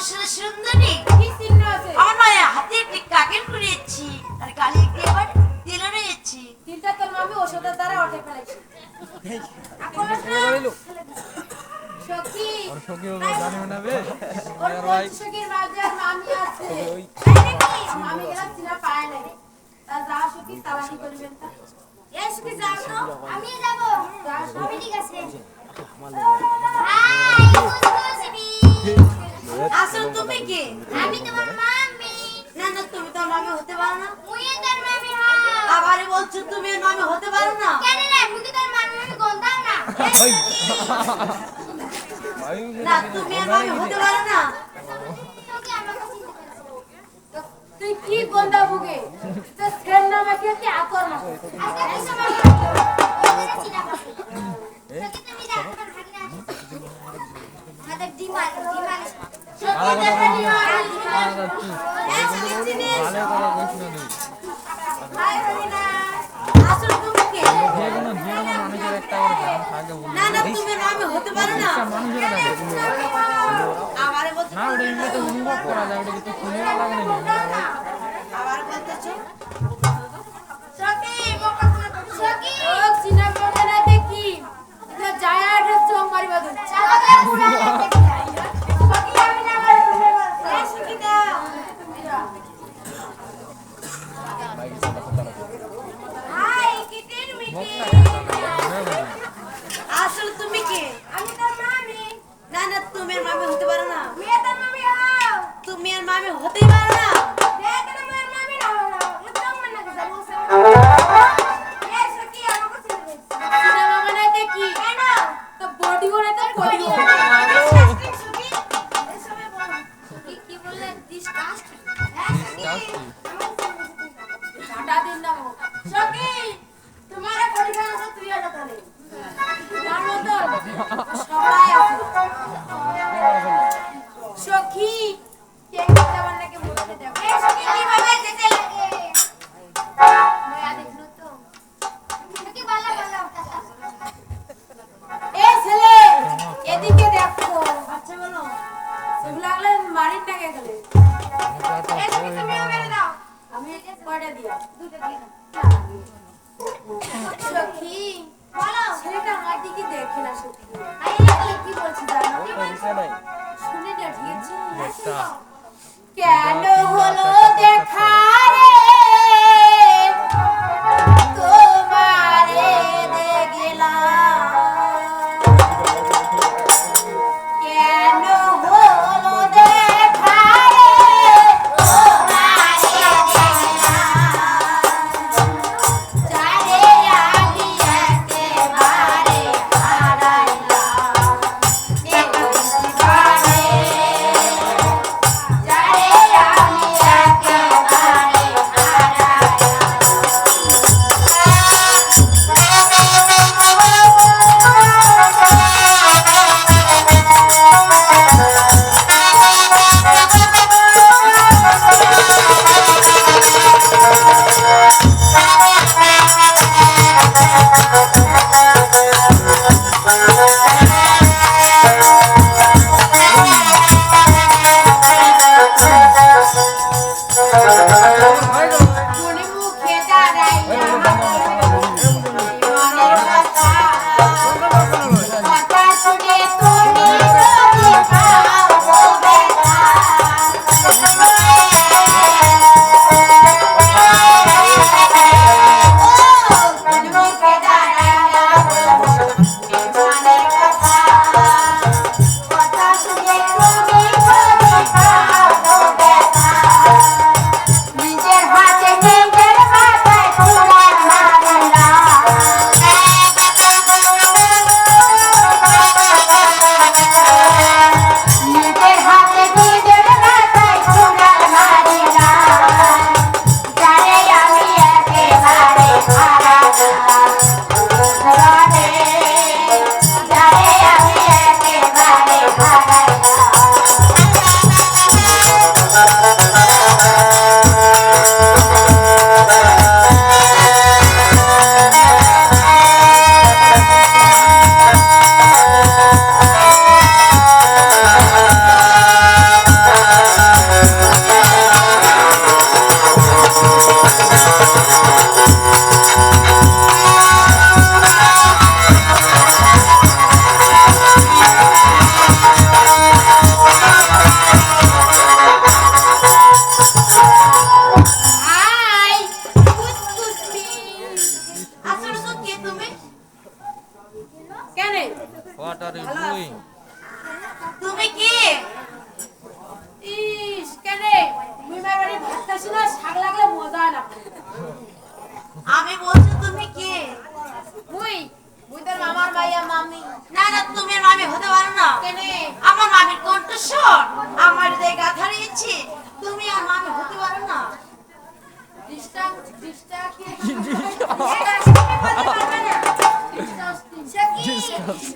সাথে সুন্দরী কি চিহ্ন আছে? আমার মায়ের হাতে একটি কাকের করিয়েছি আর গালে একটি এবার তেল রয়েছে। তিলটা তোর মামি ওষুধের দ্বারা অটে ফেলেছে। সখী আর সখী হবে জানিও না বে ওর আর ভাই সখীর মাঝে আর মামি আছে। ওই মামি গেলা চিনা পায় নাই। তা যা সখী তালাকি করবেন তা। এই সুখী যাও তো, আমি যাব। সবই ঠিক আছে। আসলে তুমি কে? আমি তোমার মামি। না না, তুমি তো মামি হতে পারো না। মুই তোর মামি হও। আবারই বলছো তুমি মামি হতে পারো না। কেন রে, মুই কি তোর মামি আমি গন্ধাম না। ওই ভাই না, তুমি মামি হতে পারো না। তোকে আমার কাছে চিনতে পারছিস। তুই কি গন্ডা বুকে? তোর ছেলের নামে কি কি আকর না? আজকে কি সময়? ওই চিনা পাবি। তোকে তুমি যা তোমার ভাগিনা আছে। আমাদের ডিমাল। সখী দেখে নিও আর ভালো করে কইছ না তুই হাই হরিনা। আসলে তুমি কে? যে কোনো মানুষের একটা করে জান থাকে বলি না না, তুমি মামি হতে পারো না। মানুষের না আবারই বলছো না ওটা এমনি তো অনুভব করা যায় ওটা কিছু শুনে লাগে না আবার বলতেছো সখী বোকা সখী ও চিনা পড়ে না দেখি। এটা যায় আর চোখ মারিবা দে। চালাতে পুরা সখী আমি না করে এই সখী দাও হাই কিটির মিটি আসলে তুমি কে? আমি তোর মামি না না, তুমি আর মামি হতে পারো না। মেয়ে তোর মামি হও তুমি আর মামি হতেই পারো না। মেয়ে তোর মামি না হও একদম মনে করে বলছ এই সখী আমাকে চিনবে চিনা মামা না দেখি। কেন তো বডি করে তো বডি করে। সখী এই সময় বল কি বললে ডিসকাস্ট হ্যাঁ সখী ঝাঁটা দিন না গো। সখী তোমার পরিবার আছে তুই আলো তাহলে জানো তো সবাই আছে। সখী কে যাবার নাকি বলতে দেখো। এই সখী কিভাবে যেতে লাগে মায়া দেখলো তো। সখী বলা বলা এই ছেলে এদিকে দেখো। আচ্ছা বলো। সেগুলো আগলে মারিন না গেলে। এই সখী তুমি মেরে দাও আমি কয়টা দিয়া? দুটো দিয়ে দাও সখী বলো ছেলেটা আমার দিকে দেখে না সখী। আই তাহলে কি বলছি জানো? পয়সা নাই শুনে না ঠিক আছে? একটা কেন হলো দেখা রে তোমারে দেখলাম। কেন হলো দেখা রে তোমারে দেখলাম। চারে আমি একেবারে হারাইলাম। একেবারে চারে আমি একেবারে মনে মুখে দাঁড়াইয়া মনের কথা কথা শুনে তুমি যদি পাও ব্যথা। মনে মুখে দাঁড়াইয়া মনের কথা কথা শুনে তুমি যদি পাও ব্যথা। নিজের হাতে নিজের মাথায় তুলে মারলাম। What are you doing? তুমি কি? ইস কেনে মুই মার বাড়ি ভাত খাসি না, শাক লাগলে মজা না। আমি বলছি তুমি কি? মুই মুই তোর মামার মাইয়া মামি। না না, তুমি আর মামি হতে পারো না। কেনে আমার মামির কণ্ঠস্বর আমার হৃদয়ে গাথা রয়েছে, তুমি আর মামি হতে পারো না। ডিস্টার্ব কি সখী